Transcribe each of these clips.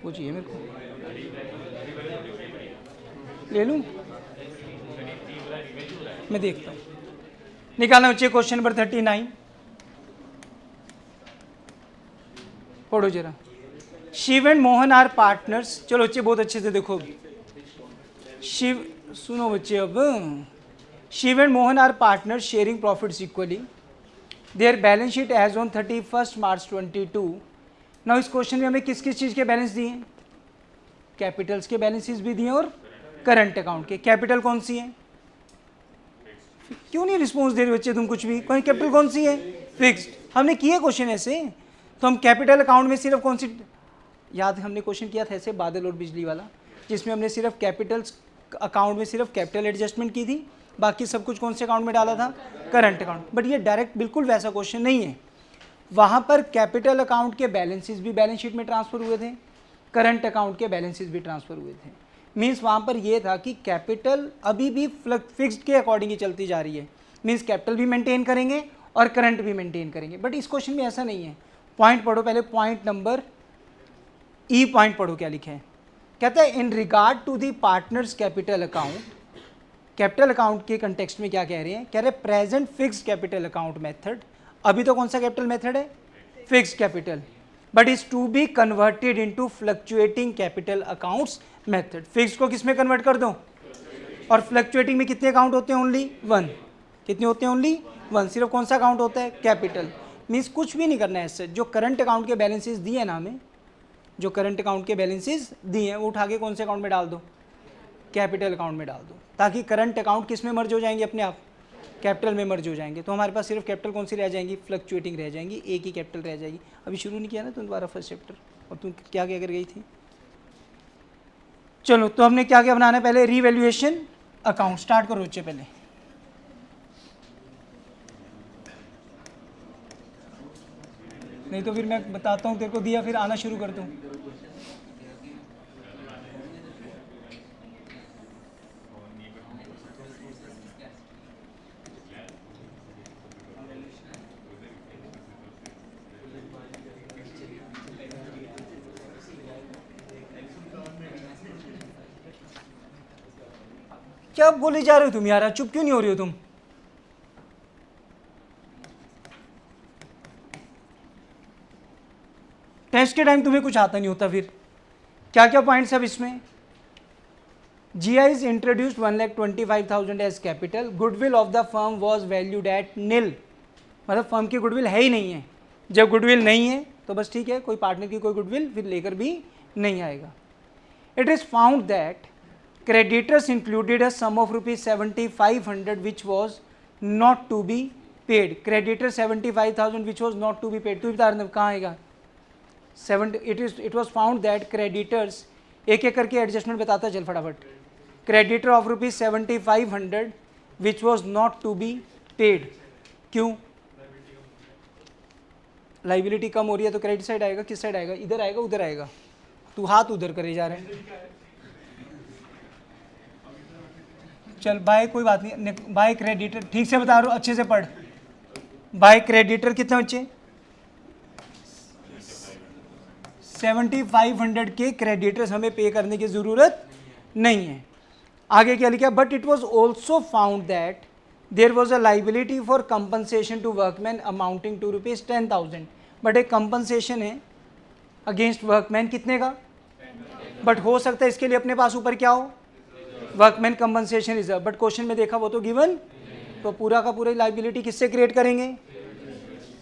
वो चाहिए मेरे को, ले लूँ, मैं देखता हूँ। निकालना बच्चे क्वेश्चन नंबर 39, पढ़ो जरा। Shiv and Mohan are partners. चलो बच्चे बहुत अच्छे से देखो। शिव, सुनो बच्चे, अब Shiv and Mohan are partners sharing profits equally. Their balance sheet as on 31 March 22। Now इस क्वेश्चन में हमें किस किस चीज़ के बैलेंस दिए हैं? कैपिटल्स के बैलेंसेस भी दिए और करंट अकाउंट के। कैपिटल कौन सी है? क्यों नहीं रिस्पॉन्स दे रहे बच्चे तुम कुछ भी? कोई कैपिटल कौन सी है? फिक्स्ड। हमने किए क्वेश्चन ऐसे, तो हम कैपिटल अकाउंट में सिर्फ कौन सी, याद हमने क्वेश्चन किया था ऐसे बादल और बिजली वाला, जिसमें हमने सिर्फ कैपिटल्स अकाउंट में सिर्फ कैपिटल एडजस्टमेंट की थी, बाकी सब कुछ कौन से अकाउंट में डाला था? Current account. बट ये डायरेक्ट बिल्कुल वैसा क्वेश्चन नहीं है। वहाँ पर कैपिटल अकाउंट के बैलेंसेस भी बैलेंस शीट में ट्रांसफर हुए थे, करंट अकाउंट के बैलेंसेस भी ट्रांसफर हुए थे। मीन्स वहाँ पर ये था कि कैपिटल अभी भी फिक्स्ड के अकॉर्डिंग ही चलती जा रही है। मीन्स कैपिटल भी मेंटेन करेंगे और करंट भी मेंटेन करेंगे। बट इस क्वेश्चन में ऐसा नहीं है। पॉइंट पढ़ो पहले, पॉइंट नंबर ई पॉइंट पढ़ो क्या लिखा है। कहता है in regard to the partners capital account. Capital account के कंटेक्स्ट में क्या कह रहे हैं? कह रहे present fixed capital account method. अभी तो कौन सा कैपिटल मेथड है? Fixed capital. But is to be converted into fluctuating capital accounts method. Fixed को किस में कन्वर्ट कर दो? और फ्लक्चुएटिंग में कितने अकाउंट होते हैं? Only one. कितने होते हैं? Only one. सिर्फ कौन सा अकाउंट होता है? कैपिटल। मीन्स कुछ भी नहीं करना है इससे। जो करंट अकाउंट के बैलेंसेस दिए ना हमें, जो करंट अकाउंट के बैलेंसेस दिए हैं वो उठा के कौन से अकाउंट में डाल दो? कैपिटल अकाउंट में डाल दो, ताकि करंट अकाउंट किस में मर्ज हो जाएंगे? अपने आप कैपिटल में मर्ज हो जाएंगे। तो हमारे पास सिर्फ कैपिटल कौन सी रह जाएंगी? फ्लक्चुएटिंग रह जाएंगी, एक ही कैपिटल रह जाएगी। अभी शुरू नहीं किया ना तुम दोबारा फर्स्ट चैप्टर, और तुम क्या क्या कर गई थी? चलो, तो हमने क्या क्या बनाना है? पहले रीवैल्यूएशन अकाउंट स्टार्ट करो बच्चे पहले। नहीं तो फिर मैं बताता हूँ तेरे को, दिया फिर आना शुरू कर दूँ। क्या बोले जा रहे हो तुम यार? चुप क्यों नहीं हो रही हो तुम? टेस्ट के टाइम तुम्हें कुछ आता नहीं होता। फिर क्या क्या पॉइंट्स अब इसमें? GI is introduced 1,25,000 as capital. Goodwill of the firm was valued at nil. मतलब फर्म की गुडविल है ही नहीं है। जब गुडविल नहीं है तो बस ठीक है, कोई पार्टनर की कोई गुडविल फिर लेकर भी नहीं आएगा। It is found that creditors included a sum of rupees 7,500 which was not to be paid. Creditor 75,000 which was not to be paid. तू बता रहा कहाँ आएगा? It was found that creditors, एक एक करके एडजस्टमेंट बताता चल फटाफट। Creditor of rupees 7,500 which was not to be paid. क्यों? लाइबिलिटी कम हो रही है तो क्रेडिट साइड आएगा। किस साइड आएगा? इधर आएगा, उधर आएगा? तू हाथ उधर करे जा रहे हैं। चल बाय, कोई बात नहीं। बाय क्रेडिटर ठीक से बता रहा हूँ, अच्छे से पढ़। बाय क्रेडिटर कितने बच्चे? 7,500 के क्रेडिटर्स हमें पे करने की ज़रूरत नहीं है। आगे क्या लिखा? But it was also found that there was a liability for compensation to workman amounting to rupees 10,000। But एक कंपनसेशन है अगेंस्ट वर्कमैन कितने का? बट हो सकता है इसके लिए अपने पास ऊपर क्या हो? Workman compensation reserve. But question में देखा वो तो गिवन, तो पूरा का पूरा लाइबिलिटी किससे क्रिएट करेंगे?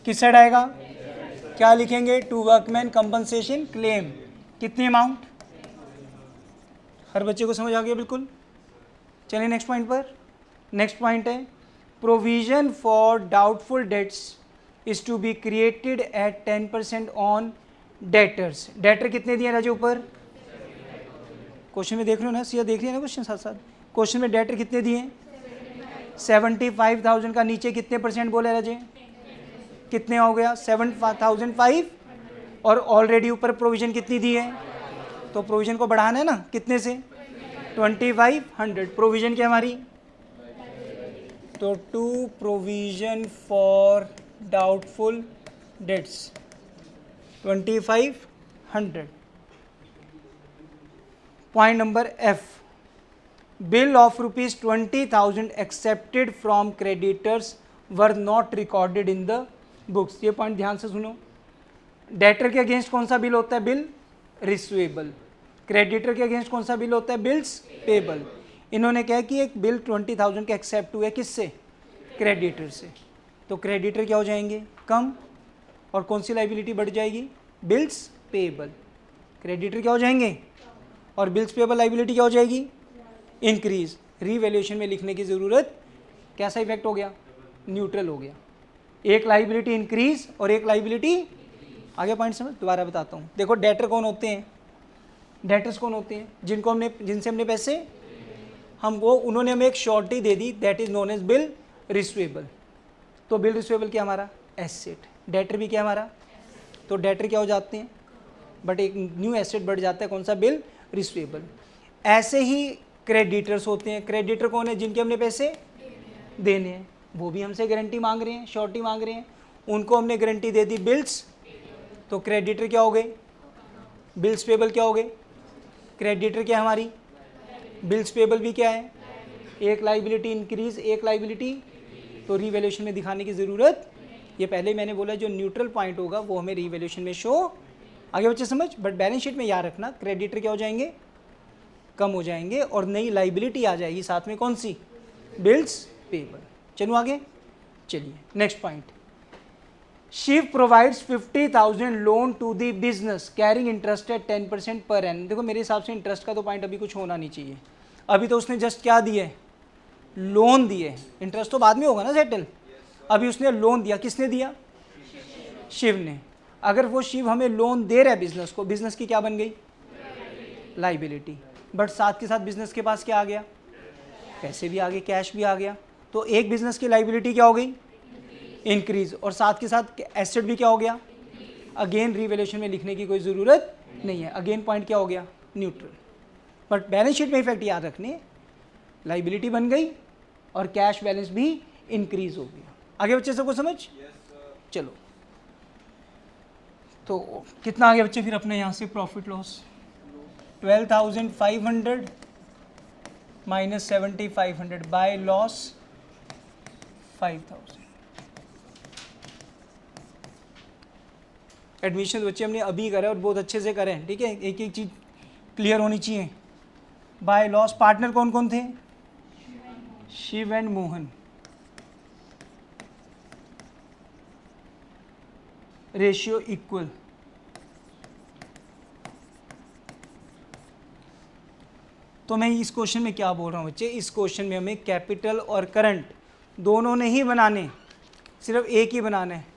किस साइड आएगा? क्या लिखेंगे? To workman compensation claim. कितनी अमाउंट? हर बच्चे को समझ आ गया बिल्कुल? चलिए नेक्स्ट पॉइंट पर। नेक्स्ट पॉइंट है provision for doubtful debts is to be created at 10% on debtors. Debtor कितने दिए राजे ऊपर? क्वेश्चन में देख रहे हो ना, सीधा देख रही है ना क्वेश्चन साथ साथ। क्वेश्चन में डेटर कितने दिए? 75,000 का नीचे कितने परसेंट बोले राजे? कितने हो गया? 7,500। और ऑलरेडी ऊपर प्रोविजन कितनी दी है? तो प्रोविजन को बढ़ाना है ना, कितने से? 2,500। प्रोविजन क्या हमारी? तो to provision for doubtful debts 2,500। Point number F, bill of ₹20,000 accepted from creditors were not recorded in the books. ये पॉइंट ध्यान से सुनो। डेटर के अगेंस्ट कौन सा बिल होता है? Bill receivable. क्रेडिटर के अगेंस्ट कौन सा बिल होता है? Bills payable. इन्होंने कहा कि एक बिल 20,000 के एक्सेप्ट हुए, किससे? क्रेडिटर से। तो क्रेडिटर क्या हो जाएंगे? कम, और कौन सी लाइबिलिटी बढ़ जाएगी? Bills payable. क्रेडिटर क्या हो जाएंगे? और बिल्स पेबल लाइबिलिटी क्या हो जाएगी? इंक्रीज। रीवैल्यूएशन में लिखने की ज़रूरत, कैसा इफेक्ट हो गया? न्यूट्रल हो गया। एक लाइबिलिटी इंक्रीज और एक लाइबिलिटी, आगे पॉइंट समझ, दोबारा बताता हूँ। देखो डेटर कौन होते हैं? डेटर्स कौन होते हैं? जिनसे हमने पैसे उन्होंने हमें एक शॉर्टी दे दी, that is known as bill receivable. तो बिल रिसीवेबल क्या हमारा? एसेट। डेटर भी क्या हमारा? तो डेटर क्या हो जाते हैं? बट एक न्यू एसेट बढ़ जाता है, कौन सा? Bill receivable. ऐसे ही क्रेडिटर्स होते हैं। क्रेडिटर कौन है? जिनके हमने पैसे देने हैं, वो भी हमसे गारंटी मांग रहे हैं, शॉर्टी मांग रहे हैं, उनको हमने गारंटी दे दी बिल्स। तो क्रेडिटर क्या हो गए? बिल्स पेबल क्या हो गए? क्रेडिटर क्या है हमारी? बिल्स पेबल भी क्या है? एक लाइबिलिटी इंक्रीज, एक लाइबिलिटी, तो रीवैल्यूएशन में दिखाने की ज़रूरत, ये पहले मैंने बोला जो न्यूट्रल पॉइंट होगा वो हमें रीवैल्यूएशन में शो, आगे बच्चे समझ। बट बैलेंस शीट में याद रखना, क्रेडिटर क्या हो जाएंगे? कम हो जाएंगे, और नई लाइबिलिटी आ जाएगी साथ में, कौन सी? Bills payable. चलो आगे चलिए, next point. Shiv provides 50,000 loan to the business carrying interest at 10% per N. देखो मेरे हिसाब से इंटरेस्ट का तो पॉइंट अभी कुछ होना नहीं चाहिए। अभी तो उसने जस्ट क्या दिए? लोन दिए। इंटरेस्ट तो बाद में होगा ना सेटल। अभी उसने लोन दिया। किसने दिया? शिव ने। अगर वो शिव हमें लोन दे रहा है बिजनेस को, बिजनेस की क्या बन गई? लाइबिलिटी। बट साथ के साथ बिजनेस के पास क्या आ गया? पैसे भी आ गए, कैश भी आ गया। तो एक बिजनेस की लाइबिलिटी क्या हो गई? इंक्रीज, और साथ के साथ एसेट भी क्या हो गया? अगेन रीवैल्यूएशन में लिखने की कोई ज़रूरत नहीं है। अगेन पॉइंट क्या हो गया? न्यूट्रल। बट बैलेंस शीट में इफेक्ट याद रखने, लाइबिलिटी बन गई और कैश बैलेंस भी इंक्रीज हो गया। आगे बच्चे सबको समझ? चलो, तो कितना आ गया बच्चे फिर अपने यहाँ से profit loss? 12,500 minus 7,500 by loss 5,000। Admission बच्चे हमने अभी करा और बहुत अच्छे से करें, ठीक है? एक एक चीज़ क्लियर होनी चाहिए। बाय लॉस पार्टनर कौन कौन थे? Shiv and Mohan. Ratio equal. तो मैं इस क्वेश्चन में क्या बोल रहा हूँ बच्चे? इस क्वेश्चन में हमें कैपिटल और करंट दोनों ने ही बनाने, सिर्फ एक ही बनाना है।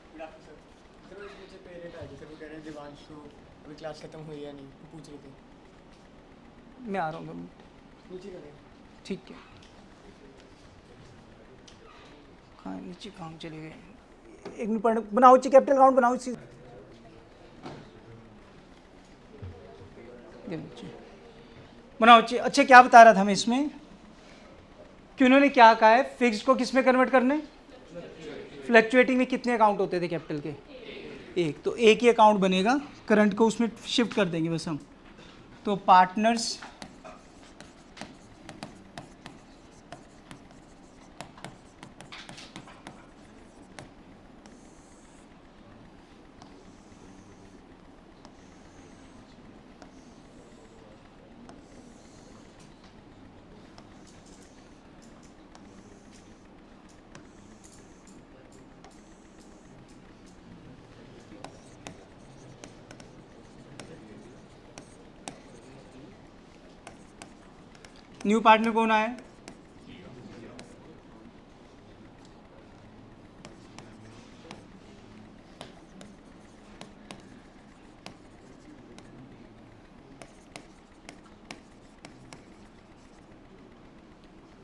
क्लास खत्म हुई या नहीं पूछ रहे थे। मैं आ रहा हूँ, ठीक है। कहाँ नीचे कहाँ चले गए? एक मिनट बनाओ, कैपिटल अकाउंट बनाओ इसी बनाओ। अच्छा क्या बता रहा था मैं इसमें कि उन्होंने क्या कहा है? फिक्स्ड को किस में कन्वर्ट करने? फ्लक्चुएटिंग में कितने अकाउंट होते थे कैपिटल के? एक। तो एक ही अकाउंट बनेगा, करंट को उसमें शिफ्ट कर देंगे बस हम। तो पार्टनर्स न्यू पार्टनर कौन आया?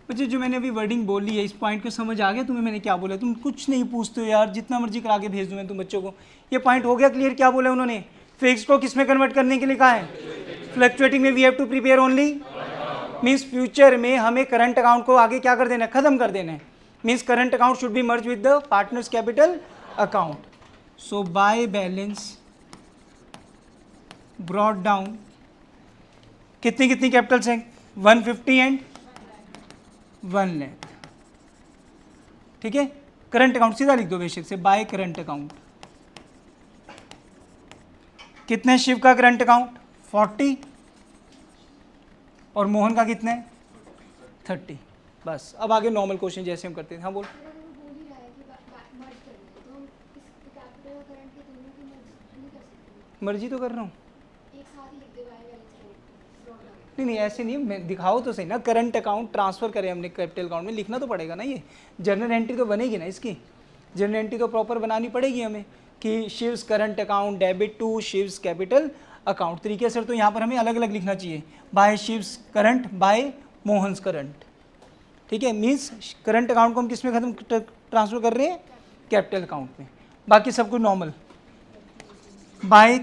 बच्चे जो मैंने अभी वर्डिंग बोली है, इस पॉइंट को समझ आ गया तुम्हें मैंने क्या बोला? तुम कुछ नहीं पूछते हो यार, जितना मर्जी करा के भेज दूँ मैं तुम बच्चों को। ये पॉइंट हो गया क्लियर? क्या बोला उन्होंने? फिक्स को किस में कन्वर्ट करने के लिए कहा है? फ्लक्चुएटिंग में we have to prepare only, means future में हमें करंट अकाउंट को आगे क्या कर देना है? खत्म कर देना है। Means current account should be merge with the partners capital account. So by balance brought down कितनी कितनी कैपिटल्स हैं? 150 एंड 1 लाख। ठीक है, करंट अकाउंट सीधा लिख दो बेशक से, बाय करंट अकाउंट। कितने शिव का करंट अकाउंट? 40 और मोहन का कितने? 30। बस अब आगे नॉर्मल क्वेश्चन जैसे हम करते थे। हाँ बोल। मर्जी तो कर रहा हूँ। नहीं ऐसे नहीं, मैं दिखाओ तो सही ना। करंट अकाउंट ट्रांसफर करें हमने कैपिटल अकाउंट में, लिखना तो पड़ेगा ना। ये जर्नल एंट्री तो बनेगी ना इसकी, जर्नल एंट्री तो प्रॉपर बनानी पड़ेगी हमें कि Shiv's current account debit to Shiv's capital account. तरीके से तो यहाँ पर हमें अलग अलग लिखना चाहिए, by Shiv's current, by Mohan's current. ठीक है, मीन्स करंट अकाउंट को हम किस में खत्म ट्रांसफर कर रहे हैं? कैपिटल अकाउंट में। बाकी सब कुछ नॉर्मल। बाय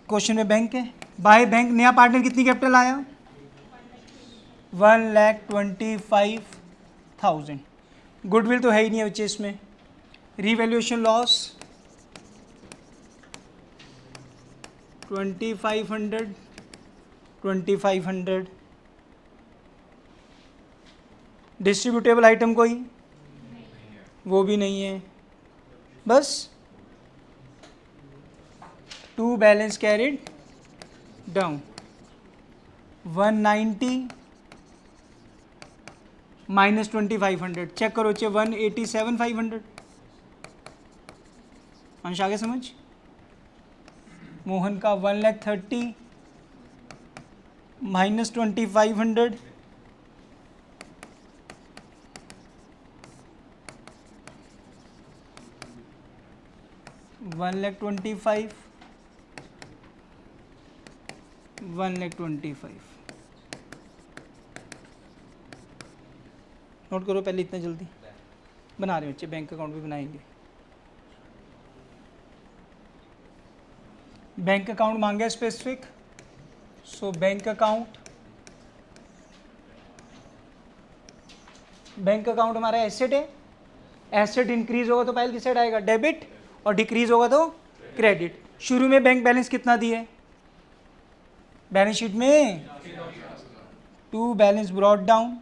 क्वेश्चन में बैंक है, बाय बैंक नया पार्टनर कितनी कैपिटल आया? 1,25,000। गुडविल तो है ही नहीं बच्चे इसमें। Revaluation loss 2,500 2,500। डिस्ट्रीब्यूटेबल आइटम कोई? वो भी नहीं है। बस 2 balance carried down 190 minus 2,500। Check करो बच्चे, 187,500। अंश आगे समझ। मोहन का 1,30,000 माइनस 2,500 1,25,000 1,25,000। नोट करो पहले, इतना जल्दी बना रहे बच्चे, बैंक अकाउंट भी बनाएंगे। बैंक अकाउंट मांगे स्पेसिफिक, सो बैंक अकाउंट हमारा एसेट है। एसेट इंक्रीज होगा तो पहले किस साइड आएगा? डेबिट, और डिक्रीज होगा तो क्रेडिट। शुरू में बैंक बैलेंस कितना दिए बैलेंस शीट में? 2 balance brought down,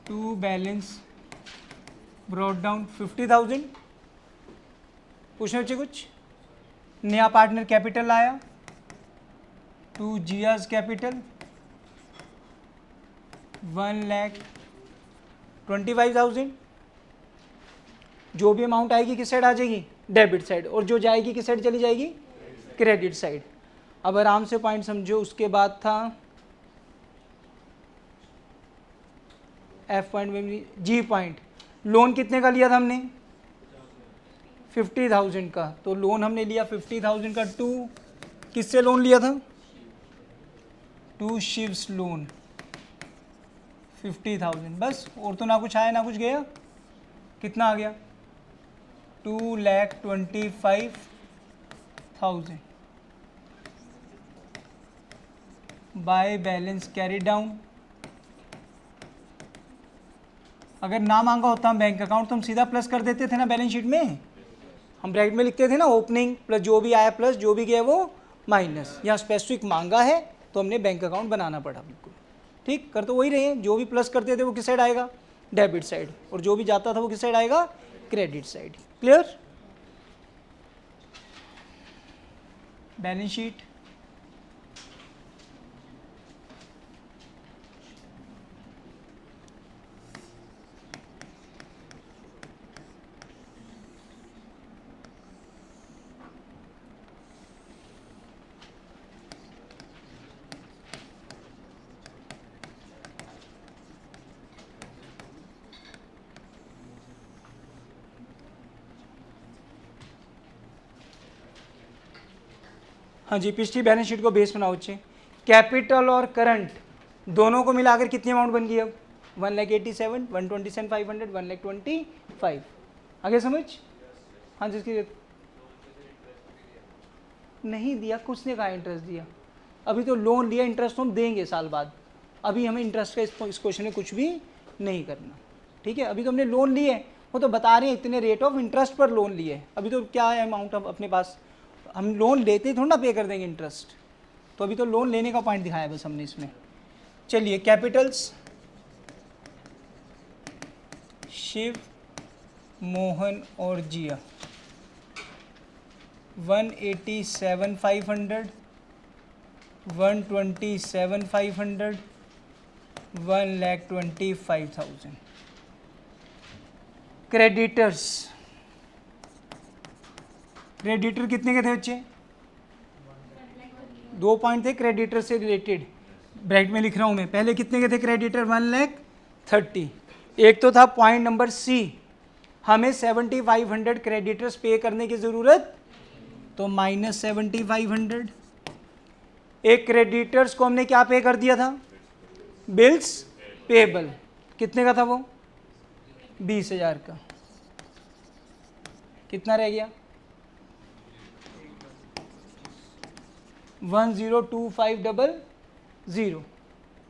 2 balance brought down 50,000। पूछना बच्चे कुछ? नया पार्टनर कैपिटल आया, 2 जियाज कैपिटल 1,25,000। जो भी अमाउंट आएगी किस साइड आ जाएगी? डेबिट साइड, और जो जाएगी किस साइड चली जाएगी? Credit side. अब आराम से पॉइंट समझो। उसके बाद था एफ पॉइंट में जी पॉइंट। लोन कितने का लिया था हमने? 50,000 का। तो लोन हमने लिया 50,000 का। 2 किससे लोन लिया था? 2 शिव्स लोन 50,000। बस, और तो ना कुछ आया ना कुछ गया। कितना आ गया? 2,25,000 बाय बैलेंस कैरी डाउन। अगर ना मांगा होता हम बैंक अकाउंट तो हम सीधा प्लस कर देते थे ना बैलेंस शीट में। हम ब्रैकेट में लिखते थे ना, ओपनिंग प्लस जो भी आया प्लस, जो भी गया वो माइनस। यहाँ स्पेसिफिक मांगा है तो हमने बैंक अकाउंट बनाना पड़ा। बिल्कुल ठीक, कर तो वही रहे हैं। जो भी प्लस करते थे वो किस साइड आएगा? डेबिट साइड, और जो भी जाता था वो किस साइड आएगा? Credit side. Clear? Balance sheet हाँ जी, पिछली बैलेंस शीट को बेस बनाओ बच्चे। कैपिटल और करंट दोनों को मिलाकर कितनी अमाउंट बन गई अब? 1,87,000 127,500 1,25,000। आगे समझ। हाँ जिसकी नहीं दिया, कुछ ने कहा इंटरेस्ट दिया। अभी तो लोन लिया, इंटरेस्ट हम देंगे साल बाद। अभी हमें इंटरेस्ट का इस क्वेश्चन में कुछ भी नहीं करना। ठीक है, अभी तो हमने लोन लिए, वो तो बता रहे हैं इतने रेट ऑफ इंटरेस्ट पर लोन लिए। अभी तो क्या है अमाउंट अब अपने पास? हम लोन लेते ही थोड़ा ना पे कर देंगे इंटरेस्ट, तो अभी तो लोन लेने का पॉइंट दिखाया बस हमने इसमें। चलिए कैपिटल्स, शिव, मोहन और जिया, 187,500, 127,500, 1,25,000। क्रेडिटर्स, क्रेडिटर कितने के थे बच्चे? 2 पॉइंट थे क्रेडिटर से रिलेटेड, ब्रैकेट में लिख रहा हूं मैं। पहले कितने के थे क्रेडिटर? 1,30,000। एक तो था पॉइंट नंबर सी, हमें 7,500 क्रेडिटर्स पे करने की जरूरत, तो -7,500। एक क्रेडिटर्स को हमने क्या पे कर दिया था? Bills payable. कितने का था वो? 20,000 का। कितना रह गया? 1,025,000।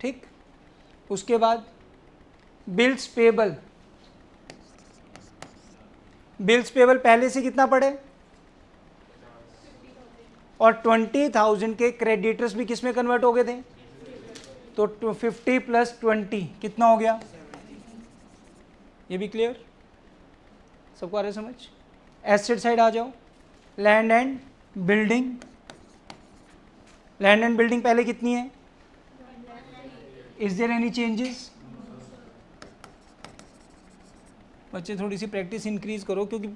ठीक, उसके बाद बिल्स पेबल। बिल्स पेबल पहले से कितना पड़े? और 20,000 के क्रेडिटर्स भी किस में कन्वर्ट हो गए थे? तो 50 + 20 कितना हो गया? ये भी क्लियर? सबको आ रहा है समझ? एसेट साइड आ जाओ। Land and building, land and building पहले कितनी है? Is there any changes? बच्चे थोड़ी सी प्रैक्टिस इंक्रीज करो, क्योंकि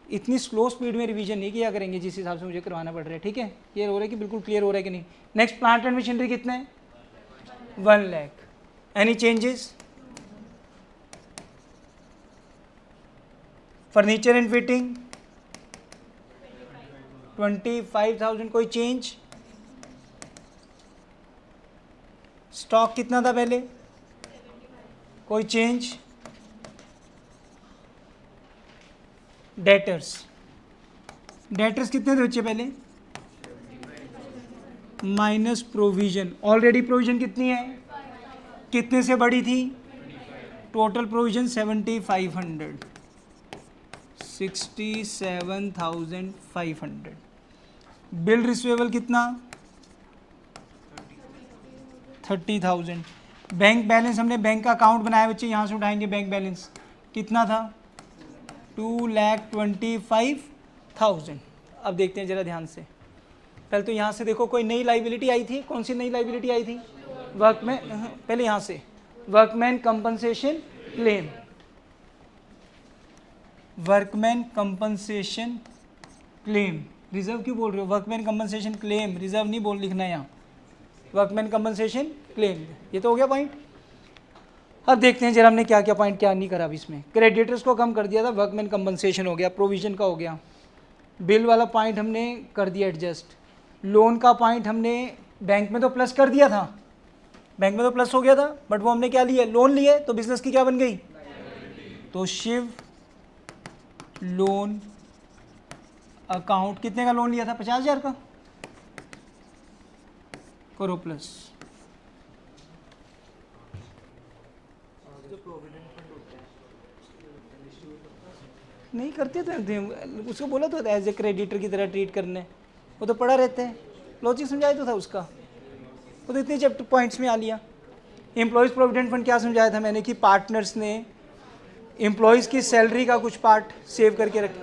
इतनी स्लो स्पीड में रिवीजन नहीं किया करेंगे जिस हिसाब से मुझे करवाना पड़ रहा है। ठीक है, क्लियर हो रहा है कि बिल्कुल क्लियर हो रहा है कि नहीं? नेक्स्ट, प्लांट एंड मशीनरी कितने हैं? 1 lakh. Any changes? Furniture and fitting 25,000। कोई चेंज? स्टॉक कितना था पहले? कोई चेंज? डेटर्स, डेटर्स कितने थे बच्चे पहले? Minus provision. ऑलरेडी प्रोविजन कितनी है? कितने से बड़ी थी? Total provision 7,500, 67,500। बिल रिसीवेबल कितना? 30,000। बैंक बैलेंस, हमने बैंक का अकाउंट बनाया बच्चे, यहाँ से उठाएंगे बैंक बैलेंस। कितना था? 2,25,000। अब देखते हैं जरा ध्यान से। पहले तो यहाँ से देखो, कोई नई लाइबिलिटी आई थी। कौन सी नई लाइबिलिटी आई थी? वर्कमैन, पहले यहाँ से workman compensation claim. Workman compensation claim, reserve क्यों बोल रहे हो? वर्कमैन कंपनसेशन क्लेम, रिजर्व नहीं बोल लिखना है यहाँ, वर्कमैन कंपनसेशन क्लेम। ये तो हो गया पॉइंट। अब देखते हैं जरा हमने क्या क्या पॉइंट क्या नहीं करा अभी इसमें। क्रेडिटर्स को कम कर दिया था, वर्कमैन कंपनसेशन हो गया, प्रोविजन का हो गया, बिल वाला पॉइंट हमने कर दिया एडजस्ट, लोन का पॉइंट हमने बैंक में तो प्लस कर दिया था, बैंक में तो प्लस हो गया था, बट वो हमने क्या लिया? लोन लिए, तो बिजनेस की क्या बन गई? तो शिव लोन अकाउंट, कितने का लोन लिया था? 50,000 का। करो प्लस। नहीं करते तो उसको बोला तो एज ए क्रेडिटर की तरह ट्रीट करने, वो तो पढ़ा रहता है, लॉजिक समझाया तो था उसका, वो तो इतने चैप्टर पॉइंट्स में आ लिया। एम्प्लॉयज़ प्रोविडेंट फंड क्या समझाया था मैंने कि पार्टनर्स ने एम्प्लॉयज़ की सैलरी का कुछ पार्ट सेव करके रखा।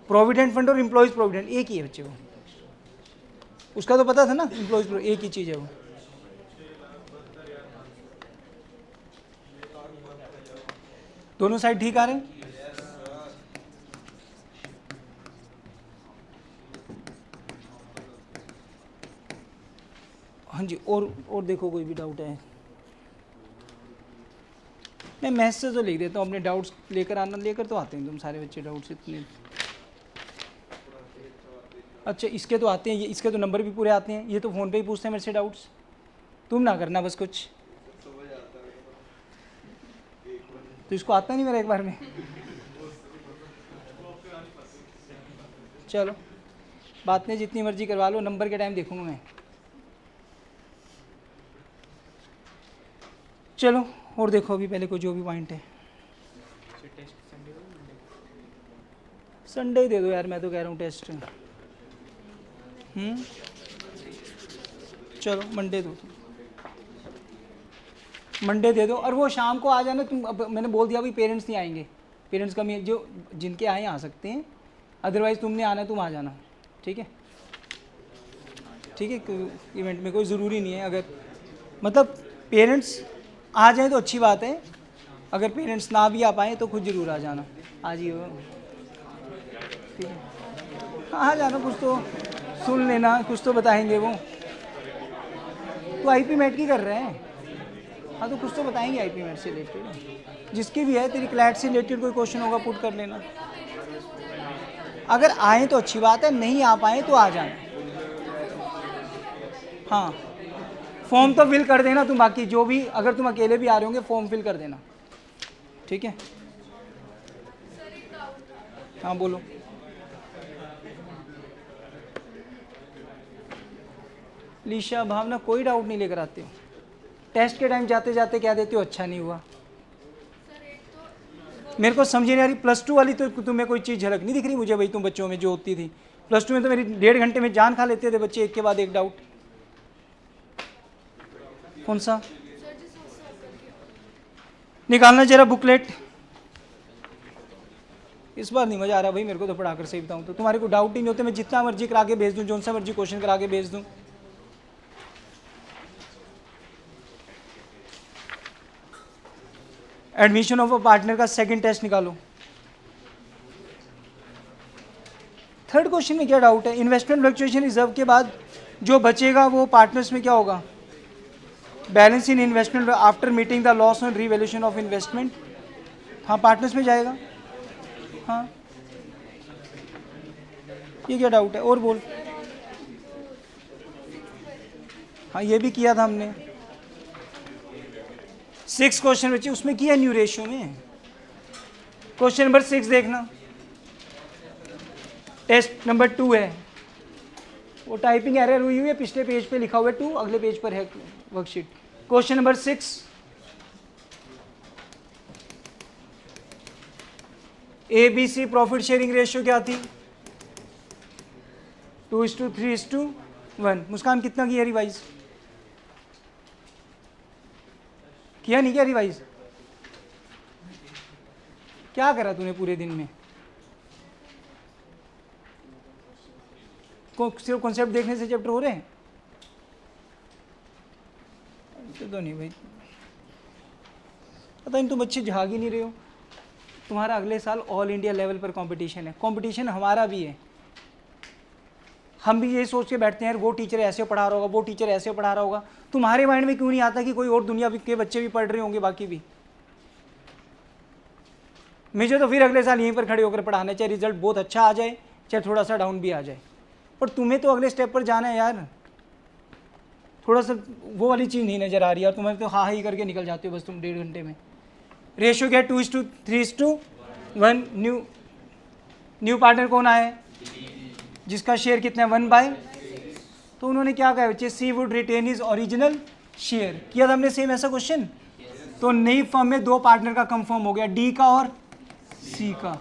प्रोविडेंट फंड और एम्प्लॉयज़ प्रोविडेंट एक ही है बच्चे, वो उसका तो पता था ना, एम्प्लॉयज़ एक ही चीज़ है वो। दोनों साइड ठीक आ रहे हैं? हाँ जी, और देखो कोई भी डाउट है? मैं मैथ्स से तो लिख देता हूँ, अपने डाउट्स लेकर आना, लेकर तो आते हैं तुम सारे बच्चे डाउट्स इतने। अच्छा, इसके तो आते हैं, ये इसके तो नंबर भी पूरे आते हैं, ये तो फ़ोन पे ही पूछते हैं मेरे से डाउट्स। तुम ना करना बस कुछ, तो इसको आता नहीं मेरा एक बार में। चलो बात नहीं, जितनी मर्जी करवा लो, नंबर के टाइम देखूंगा मैं। चलो और देखो अभी पहले कोई जो भी पॉइंट है। संडे दे दो यार, मैं तो कह रहा हूँ टेस्ट। चलो मंडे दो, मंडे दे दो। और वो शाम को आ जाना तुम। अब मैंने बोल दिया भाई पेरेंट्स नहीं आएंगे, पेरेंट्स का जो जिनके आए आ सकते हैं, अदरवाइज़ तुमने आना तुम आ जाना, ठीक है? ठीक है, इवेंट में कोई ज़रूरी नहीं है, अगर मतलब पेरेंट्स आ जाए तो अच्छी बात है, अगर पेरेंट्स ना भी आ पाए तो खुद ज़रूर आ जाना। आ जाइए, ठीक है, आ जाना, कुछ तो सुन लेना, कुछ तो बताएंगे वो। तो आईपी मैट की कर रहे हैं, हाँ तो कुछ तो बताएंगे आईपी मैट से रिलेटेड, जिसकी भी है, तेरी क्लैट से रिलेटेड कोई क्वेश्चन होगा पुट कर लेना। अगर आए तो अच्छी बात है, नहीं आ पाए तो आ जाना। हाँ, फॉर्म तो फिल कर देना तुम, बाकी जो भी, अगर तुम अकेले भी आ रहे होंगे फॉर्म फिल कर देना, ठीक है? हाँ बोलो। लीशा, भावना, कोई डाउट नहीं लेकर आते हो, टेस्ट के टाइम जाते जाते कह देते हो अच्छा नहीं हुआ। मेरे को समझ नहीं आ रही, +2 वाली तो तुम्हें कोई चीज़ झलक नहीं दिख रही मुझे भाई, तुम बच्चों में जो होती थी +2 में, तो मेरी 1.5 घंटे में जान खा लेते थे बच्चे, एक के बाद एक डाउट। कौन सा निकालना जरा बुकलेट। इस बार नहीं मजा आ रहा भाई मेरे को तो पढ़ाकर, सही बताऊं तो तुम्हारे को डाउट ही नहीं होते, मैं जितना मर्जी करा के भेज दूं, जो सा मर्जी क्वेश्चन करा के भेज दूं। एडमिशन ऑफ अ पार्टनर का सेकंड टेस्ट निकालो। थर्ड क्वेश्चन में क्या डाउट है? इन्वेस्टमेंट फ्लक्चुएशन रिजर्व के बाद जो बचेगा वो पार्टनर्स में क्या होगा? Balance in investment after meeting the loss on revaluation of investment. हाँ पार्टनर्स में जाएगा। हाँ ये क्या डाउट है? और बोल। हाँ ये भी किया था हमने, 6 क्वेश्चन बचे उसमें किया न्यू रेशियो में। क्वेश्चन नंबर 6 देखना, टेस्ट नंबर 2 है, वो टाइपिंग एरर हुई हुई है, पिछले पेज पे लिखा हुआ है 2, अगले पेज पर है worksheet. Question number 6, ABC profit sharing ratio क्या थी? 2:3:1। मुस्कान कितना किया रिवाइज? किया नहीं क्या रिवाइज? क्या करा तूने पूरे दिन में? सिर्फ कॉन्सेप्ट देखने से चैप्टर हो रहे हैं? तो नहीं भाई, पता नहीं तुम बच्चे झाग ही नहीं रहे हो। तुम्हारा अगले साल ऑल इंडिया लेवल पर कंपटीशन है, कंपटीशन हमारा भी है। हम भी ये सोच के बैठते हैं वो टीचर ऐसे पढ़ा रहा होगा, वो टीचर ऐसे पढ़ा रहा होगा। तुम्हारे माइंड में क्यों नहीं आता कि कोई और दुनिया के बच्चे भी पढ़ रहे होंगे बाकी भी? मुझे तो फिर अगले साल यहीं पर खड़े होकर पढ़ाना है, चाहे रिजल्ट बहुत अच्छा आ जाए चाहे थोड़ा सा डाउन भी आ जाए, पर तुम्हें तो अगले स्टेप पर जाना है यार। थोड़ा सा वो वाली चीज़ नहीं नज़र आ रही है, और तुम्हें तो हाँ ही करके निकल जाते हो बस तुम 1.5 घंटे में। रेशियो क्या है? 2:3:1। न्यू पार्टनर कौन आया है? जिसका शेयर कितना है? 1/। तो उन्होंने क्या कहा बच्चे? She would retain his original share. किया था हमने सेम ऐसा क्वेश्चन। तो नई फर्म में 2 पार्टनर का कंफर्म हो गया, डी का और सी का।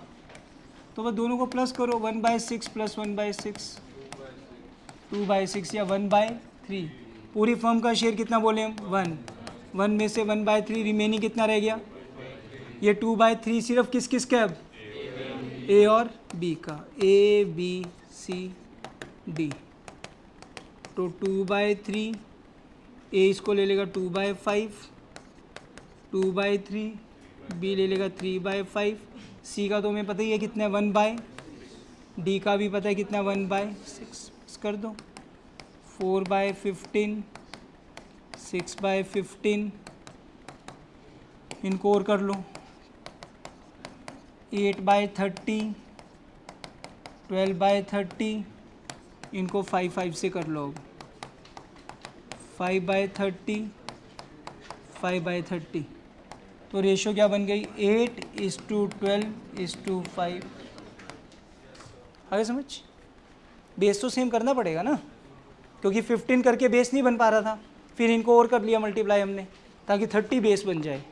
तो बस दोनों को प्लस करो, 1/6 + 1/6, 2/6 या 1/3। पूरी फर्म का शेयर कितना बोले हम? 1 में से 1/3 रिमेनिंग कितना रह गया? ये 2/3 सिर्फ किस किस का? अब ए और बी का, ABCD। तो 2/3, ए इसको ले लेगा 2/5, 2/3, बी ले लेगा 3/5, सी का तो हमें पता ही है कितना है 1/, डी का भी पता है कितना 1/6। कर दो 4/15, 6/15, इनको और कर लो 8/30, 12/30, इनको 5 से कर लो। 5/30, 5/30। तो रेशो क्या बन गई? 8:12:5। आगे समझ? बेस तो सेम करना पड़ेगा ना, क्योंकि 15 करके बेस नहीं बन पा रहा था, फिर इनको और कर लिया मल्टीप्लाई हमने, ताकि 30 बेस बन जाए।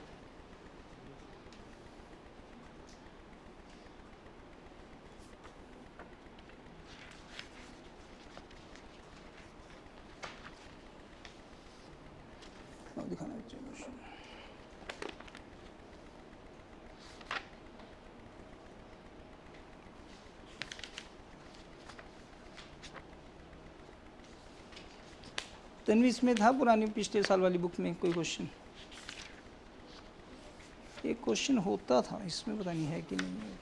तन्वी इसमें था पुरानी पिछले साल वाली बुक में कोई क्वेश्चन, एक क्वेश्चन होता था इसमें, पता नहीं है कि नहीं है।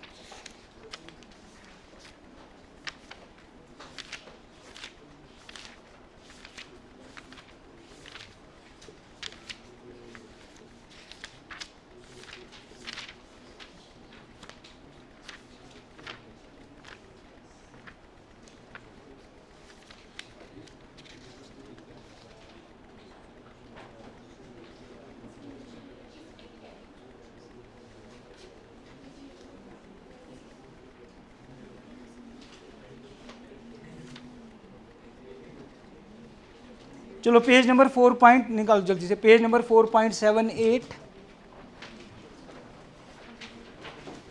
चलो पेज नंबर 4 पॉइंट निकालो जल्दी से, पेज नंबर 4.78,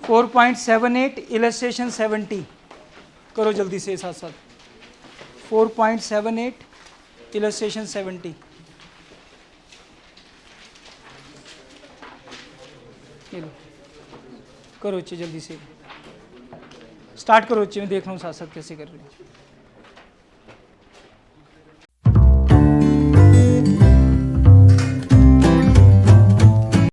4.78 इलस्ट्रेशन 70 करो जल्दी से साथ साथ। 4.78 इलस्ट्रेशन 70 ये लो, करो बच्चे जल्दी से, स्टार्ट करो बच्चे, मैं देख रहा हूँ साथ साथ कैसे कर रहे हो।